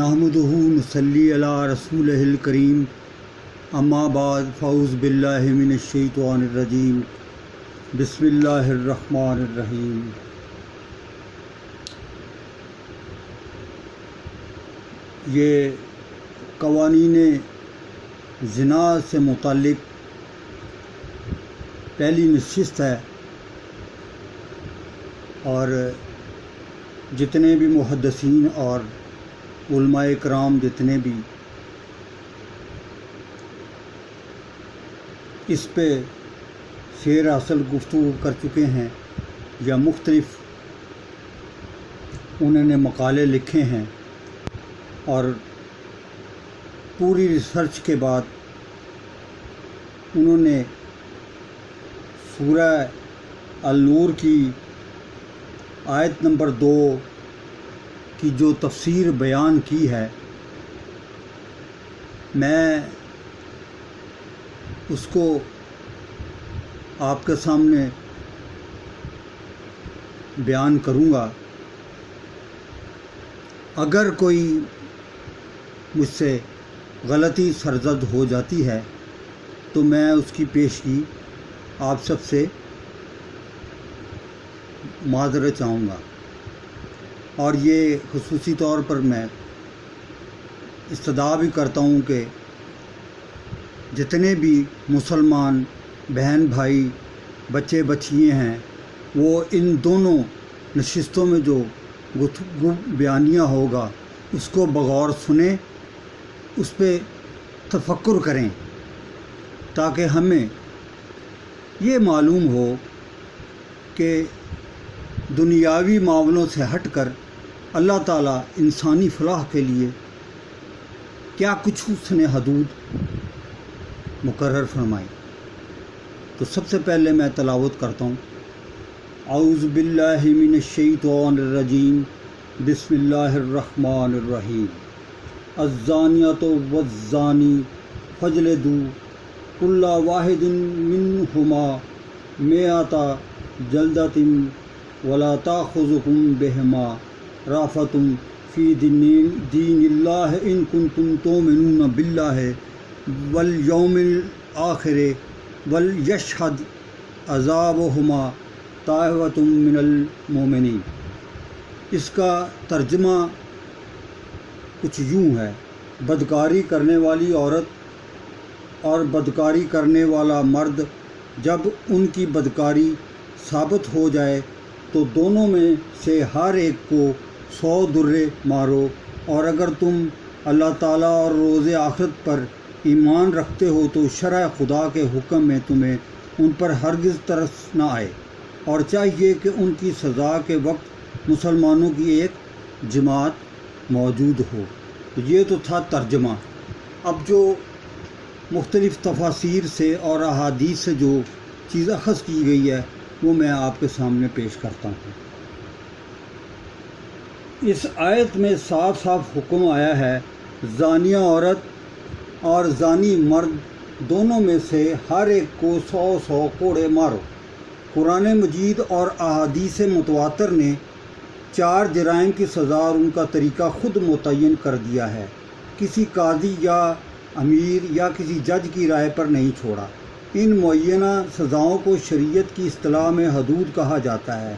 نحمدہ نصلی علی رسولہ الکریم اما بعد فاعوذ باللہ من الشیطان الرجیم بسم اللہ الرحمن الرحیم۔ یہ قوانین زنا سے متعلق پہلی نشست ہے، اور جتنے بھی محدثین اور علماء کرام جتنے بھی اس پہ شعر اصل گفتگو کر چکے ہیں یا مختلف انہوں نے مقالے لکھے ہیں، اور پوری ریسرچ کے بعد انہوں نے سورہ النور کی آیت نمبر 2 کی جو تفسیر بیان کی ہے، میں اس کو آپ کے سامنے بیان کروں گا۔ اگر کوئی مجھ سے غلطی سرزد ہو جاتی ہے تو میں اس کی پیشگی آپ سب سے معذرت چاہوں گا، اور یہ خصوصی طور پر میں استدعا بھی کرتا ہوں کہ جتنے بھی مسلمان بہن بھائی بچے بچیاں ہیں وہ ان دونوں نشستوں میں جو گفتگو بیانیہ ہوگا اس کو بغور سنیں، اس پہ تفکر کریں، تاکہ ہمیں یہ معلوم ہو کہ دنیاوی معاملوں سے ہٹ کر اللہ تعالیٰ انسانی فلاح کے لیے کیا کچھ اس نے حدود مقرر فرمائی۔ تو سب سے پہلے میں تلاوت کرتا ہوں، اعوذ باللہ من الشیطان الرجیم بسم اللہ الرحمن الرحیم۔ الزانیۃ والزانی فاجلدوا کل واحد منہما مئۃ جلدۃ ولا تأخذکم بہما رأفۃ فی دین اللہ ان کنتم تؤمنون باللہ والیوم الآخر ولیشہد عذابہما طائفۃ من المؤمنین۔ اس کا ترجمہ کچھ یوں ہے، بدکاری کرنے والی عورت اور بدکاری کرنے والا مرد جب ان کی بدکاری ثابت ہو جائے تو دونوں میں سے ہر ایک کو 100 درے مارو، اور اگر تم اللہ تعالیٰ اور روز آخرت پر ایمان رکھتے ہو تو شرع خدا کے حکم میں تمہیں ان پر ہرگز ترس نہ آئے، اور چاہیے کہ ان کی سزا کے وقت مسلمانوں کی ایک جماعت موجود ہو۔ یہ تو تھا ترجمہ۔ اب جو مختلف تفاسیر سے اور احادیث سے جو چیز اخذ کی گئی ہے وہ میں آپ کے سامنے پیش کرتا ہوں۔ اس آیت میں صاف صاف حکم آیا ہے، زانیہ عورت اور زانی مرد دونوں میں سے ہر ایک کو 100 کوڑے مارو۔ قرآن مجید اور احادیث متواتر نے 4 جرائم کی سزا اور ان کا طریقہ خود متعین کر دیا ہے، کسی قاضی یا امیر یا کسی جج کی رائے پر نہیں چھوڑا۔ ان معینہ سزاؤں کو شریعت کی اصطلاح میں حدود کہا جاتا ہے۔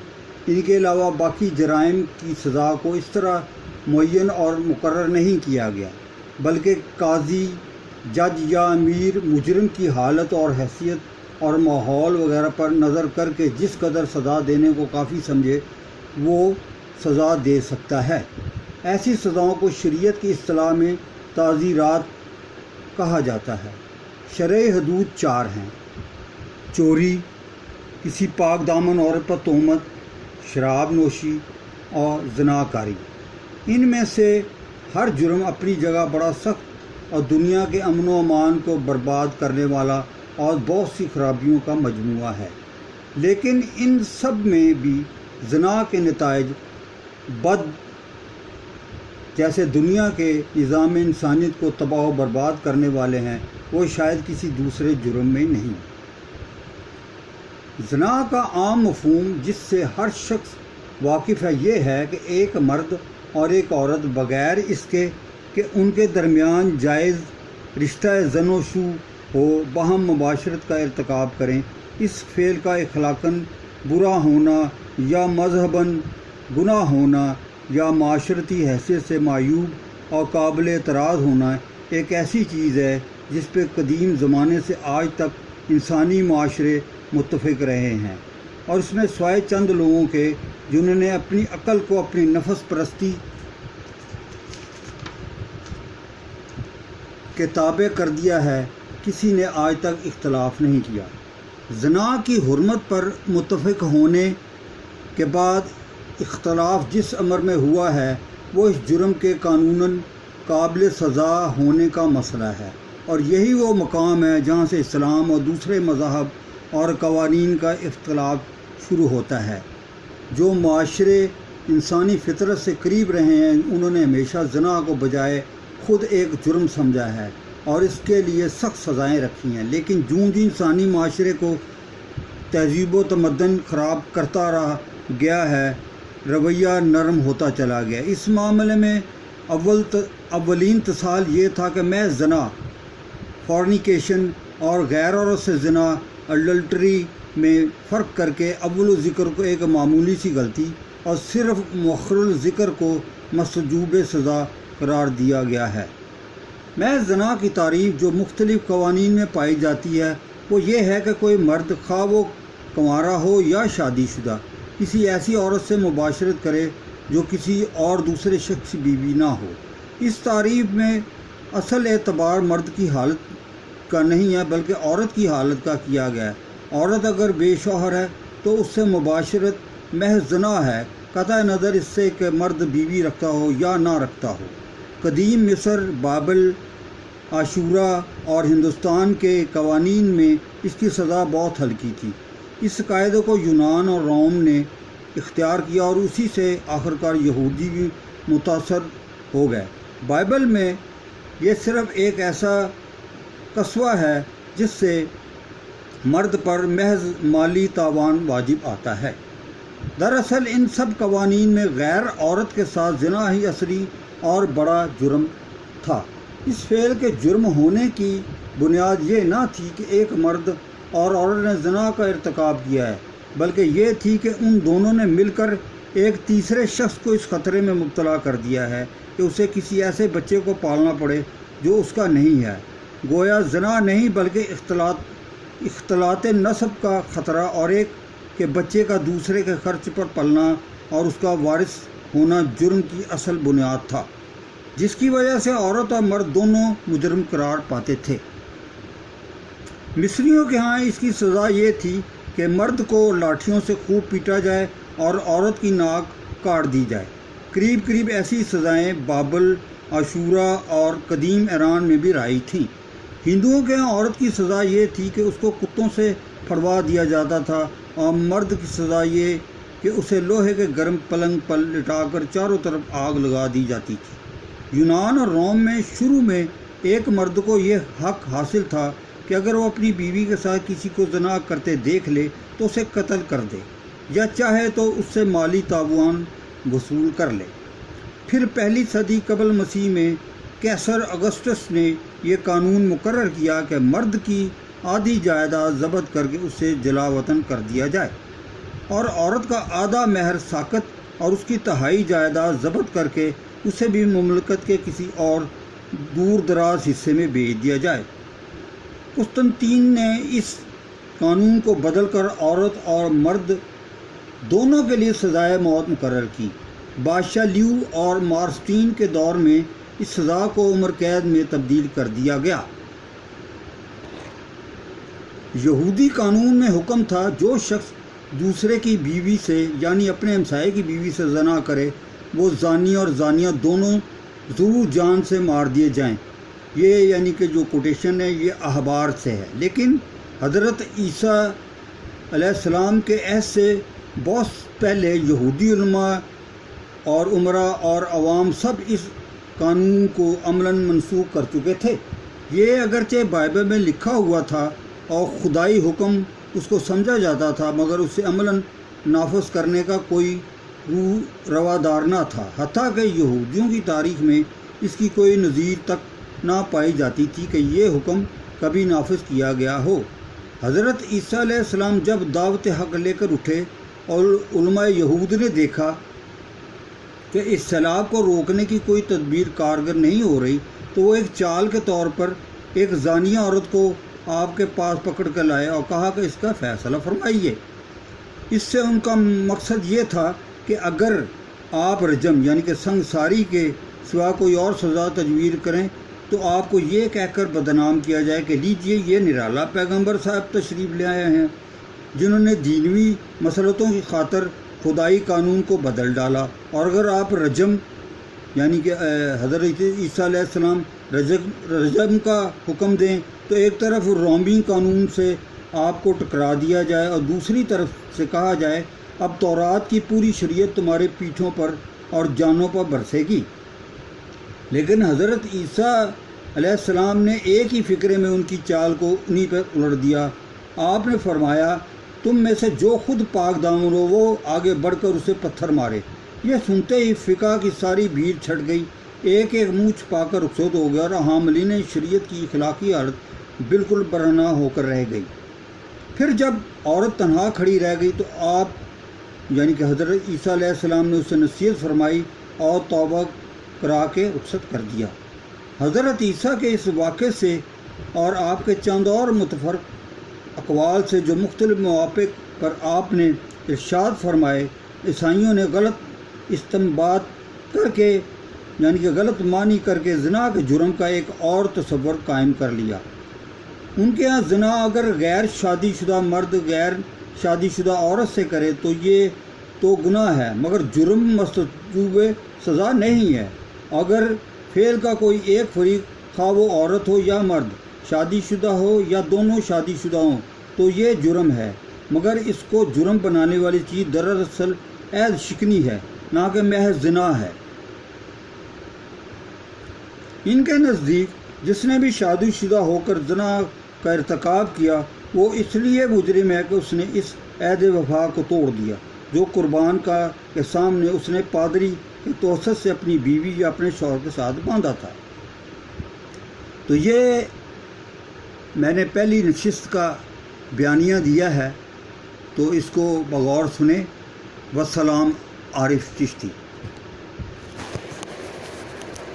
ان کے علاوہ باقی جرائم کی سزا کو اس طرح معین اور مقرر نہیں کیا گیا، بلکہ قاضی، جج یا امیر مجرم کی حالت اور حیثیت اور ماحول وغیرہ پر نظر کر کے جس قدر سزا دینے کو کافی سمجھے وہ سزا دے سکتا ہے۔ ایسی سزاؤں کو شریعت کی اصطلاح میں تعزیرات کہا جاتا ہے۔ شرعی حدود 4 ہیں: چوری، کسی پاک دامن عورت پر تہمت، شراب نوشی اور زناکاری۔ ان میں سے ہر جرم اپنی جگہ بڑا سخت اور دنیا کے امن و امان کو برباد کرنے والا اور بہت سی خرابیوں کا مجموعہ ہے، لیکن ان سب میں بھی زنا کے نتائج بد جیسے دنیا کے نظام انسانیت کو تباہ و برباد کرنے والے ہیں، وہ شاید کسی دوسرے جرم میں نہیں۔ زنا کا عام مفہوم جس سے ہر شخص واقف ہے یہ ہے کہ ایک مرد اور ایک عورت بغیر اس کے کہ ان کے درمیان جائز رشتہ زن و شو ہو، باہم مباشرت کا ارتکاب کریں۔ اس فعل کا اخلاقاً برا ہونا یا مذہباً گناہ ہونا یا معاشرتی حیثیت سے معیوب اور قابل اعتراض ہونا ایک ایسی چیز ہے جس پہ قدیم زمانے سے آج تک انسانی معاشرے متفق رہے ہیں، اور اس میں سوائے چند لوگوں کے جنہوں نے اپنی عقل کو اپنی نفس پرستی کے تابع کر دیا ہے، کسی نے آج تک اختلاف نہیں کیا۔ زنا کی حرمت پر متفق ہونے کے بعد اختلاف جس امر میں ہوا ہے وہ اس جرم کے قانوناً قابل سزا ہونے کا مسئلہ ہے، اور یہی وہ مقام ہے جہاں سے اسلام اور دوسرے مذاہب اور قوانین کا اختلاف شروع ہوتا ہے۔ جو معاشرے انسانی فطرت سے قریب رہے ہیں انہوں نے ہمیشہ زنا کو بجائے خود ایک جرم سمجھا ہے اور اس کے لیے سخت سزائیں رکھی ہیں، لیکن جوں جوں انسانی معاشرے کو تہذیب و تمدن خراب کرتا رہا گیا ہے، رویہ نرم ہوتا چلا گیا۔ اس معاملے میں اولین تصال یہ تھا کہ محض زنا، فورنیکیشن اور غیر عورت سے زنا، اڈلٹری میں فرق کر کے اول ذکر کو ایک معمولی سی غلطی اور صرف مؤخر الذکر کو مستوجب سزا قرار دیا گیا ہے۔ محض زنا کی تعریف جو مختلف قوانین میں پائی جاتی ہے وہ یہ ہے کہ کوئی مرد، خواہ وہ کنوارا ہو یا شادی شدہ، کسی ایسی عورت سے مباشرت کرے جو کسی اور دوسرے شخص کی بیوی نہ ہو۔ اس تعریف میں اصل اعتبار مرد کی حالت کا نہیں ہے بلکہ عورت کی حالت کا کیا گیا ہے۔ عورت اگر بے شوہر ہے تو اس سے مباشرت محض زنا ہے، قطع نظر اس سے کہ مرد بیوی رکھتا ہو یا نہ رکھتا ہو۔ قدیم مصر، بابل، عاشورہ اور ہندوستان کے قوانین میں اس کی سزا بہت ہلکی تھی۔ اس قاعدے کو یونان اور روم نے اختیار کیا اور اسی سے آخرکار یہودی بھی متاثر ہو گئے۔ بائبل میں یہ صرف ایک ایسا قصوہ ہے جس سے مرد پر محض مالی تاوان واجب آتا ہے۔ دراصل ان سب قوانین میں غیر عورت کے ساتھ زنا ہی اصلی اور بڑا جرم تھا۔ اس فعل کے جرم ہونے کی بنیاد یہ نہ تھی کہ ایک مرد اور عورت نے زنا کا ارتکاب کیا ہے، بلکہ یہ تھی کہ ان دونوں نے مل کر ایک تیسرے شخص کو اس خطرے میں مبتلا کر دیا ہے کہ اسے کسی ایسے بچے کو پالنا پڑے جو اس کا نہیں ہے۔ گویا زنا نہیں بلکہ اختلاط نسب کا خطرہ اور ایک کہ بچے کا دوسرے کے خرچ پر پلنا اور اس کا وارث ہونا جرم کی اصل بنیاد تھا، جس کی وجہ سے عورت اور مرد دونوں مجرم قرار پاتے تھے۔ مصریوں کے ہاں اس کی سزا یہ تھی کہ مرد کو لاٹھیوں سے خوب پیٹا جائے اور عورت کی ناک کاٹ دی جائے۔ قریب ایسی سزائیں بابل، عاشورہ اور قدیم ایران میں بھی رائج تھیں۔ ہندوؤں کے ہاں عورت کی سزا یہ تھی کہ اس کو کتوں سے پھڑوا دیا جاتا تھا اور مرد کی سزا یہ کہ اسے لوہے کے گرم پلنگ پر لٹا کر چاروں طرف آگ لگا دی جاتی تھی۔ یونان اور روم میں شروع میں ایک مرد کو یہ حق حاصل تھا کہ اگر وہ اپنی بیوی کے ساتھ کسی کو زنا کرتے دیکھ لے تو اسے قتل کر دے یا چاہے تو اس سے مالی تاوان وصول کر لے۔ پھر پہلی صدی قبل مسیح میں قیصر اگسٹس نے یہ قانون مقرر کیا کہ مرد کی آدھی جائیداد ضبط کر کے اسے جلا وطن کر دیا جائے اور عورت کا آدھا مہر ساقط اور اس کی تہائی جائیداد ضبط کر کے اسے بھی مملکت کے کسی اور دور دراز حصے میں بھیج دیا جائے۔ قسطنطین نے اس قانون کو بدل کر عورت اور مرد دونوں کے لیے سزائے موت مقرر کی۔ بادشاہ لیو اور مارسٹین کے دور میں اس سزا کو عمر قید میں تبدیل کر دیا گیا۔ یہودی قانون میں حکم تھا جو شخص دوسرے کی بیوی سے یعنی اپنے ہمسائے کی بیوی سے زنا کرے وہ زانی اور زانیہ دونوں ضرور جان سے مار دیے جائیں۔ یہ یعنی کہ جو کوٹیشن ہے یہ احبار سے ہے، لیکن حضرت عیسیٰ علیہ السلام کے عہد سے بہت پہلے یہودی علماء اور عمرا اور عوام سب اس قانون کو عملاً منسوخ کر چکے تھے۔ یہ اگرچہ بائبل میں لکھا ہوا تھا اور خدائی حکم اس کو سمجھا جاتا تھا، مگر اسے عملاً نافذ کرنے کا کوئی روادار نہ تھا۔ حتیٰ کہ یہودیوں کی تاریخ میں اس کی کوئی نظیر تک نہ پائی جاتی تھی کہ یہ حکم کبھی نافذ کیا گیا ہو۔ حضرت عیسیٰ علیہ السلام جب دعوت حق لے کر اٹھے اور علماء یہود نے دیکھا کہ اس سیلاب کو روکنے کی کوئی تدبیر کارگر نہیں ہو رہی، تو وہ ایک چال کے طور پر ایک زانیہ عورت کو آپ کے پاس پکڑ کر لائے اور کہا کہ اس کا فیصلہ فرمائیے۔ اس سے ان کا مقصد یہ تھا کہ اگر آپ رجم یعنی کہ سنگساری کے سوا کوئی اور سزا تجویز کریں تو آپ کو یہ کہہ کر بدنام کیا جائے کہ لیجئے یہ نرالا پیغمبر صاحب تشریف لے آئے ہیں جنہوں نے دینوی مسلطوں کی خاطر خدائی قانون کو بدل ڈالا، اور اگر آپ رجم یعنی کہ حضرت عیسیٰ علیہ السلام رجم کا حکم دیں تو ایک طرف رومی قانون سے آپ کو ٹکرا دیا جائے اور دوسری طرف سے کہا جائے اب تورات کی پوری شریعت تمہارے پیٹھوں پر اور جانوں پر برسے گی۔ لیکن حضرت عیسیٰ علیہ السلام نے ایک ہی فکرے میں ان کی چال کو انہی پر الٹ دیا۔ آپ نے فرمایا تم میں سے جو خود پاک دامن ہو وہ آگے بڑھ کر اسے پتھر مارے۔ یہ سنتے ہی فقہ کی ساری بھیڑ چھٹ گئی، ایک ایک منہ چھپا کر رخصت ہو گیا اور حاملین شریعت کی اخلاقی حالت بالکل برہنہ ہو کر رہ گئی۔ پھر جب عورت تنہا کھڑی رہ گئی تو آپ یعنی کہ حضرت عیسیٰ علیہ السلام نے اسے نصیحت فرمائی اور توبہ کرا کے رخصت کر دیا۔ حضرت عیسیٰ کے اس واقعے سے اور آپ کے چند اور متفرق اقوال سے جو مختلف مواقع پر آپ نے ارشاد فرمائے، عیسائیوں نے غلط استنباط کر کے یعنی کہ غلط معنی کر کے زنا کے جرم کا ایک اور تصور قائم کر لیا۔ ان کے ہاں زنا اگر غیر شادی شدہ مرد غیر شادی شدہ عورت سے کرے تو یہ تو گناہ ہے، مگر جرم مستوجب سزا نہیں ہے۔ اگر فعل کا کوئی ایک فریق خواہ وہ عورت ہو یا مرد، شادی شدہ ہو یا دونوں شادی شدہ ہوں تو یہ جرم ہے، مگر اس کو جرم بنانے والی چیز دراصل عہد شکنی ہے، نہ کہ محض زنا ہے۔ ان کے نزدیک جس نے بھی شادی شدہ ہو کر زنا کا ارتکاب کیا وہ اس لیے مجرم ہے کہ اس نے اس عہد وفا کو توڑ دیا جو قربان کا کے سامنے اس نے پادری کے توسط سے اپنی بیوی یا اپنے شوہر کے ساتھ باندھا تھا۔ تو یہ میں نے پہلی نشست کا بیانیہ دیا ہے، تو اس کو بغور سنیں۔ والسلام، عارف چشتی۔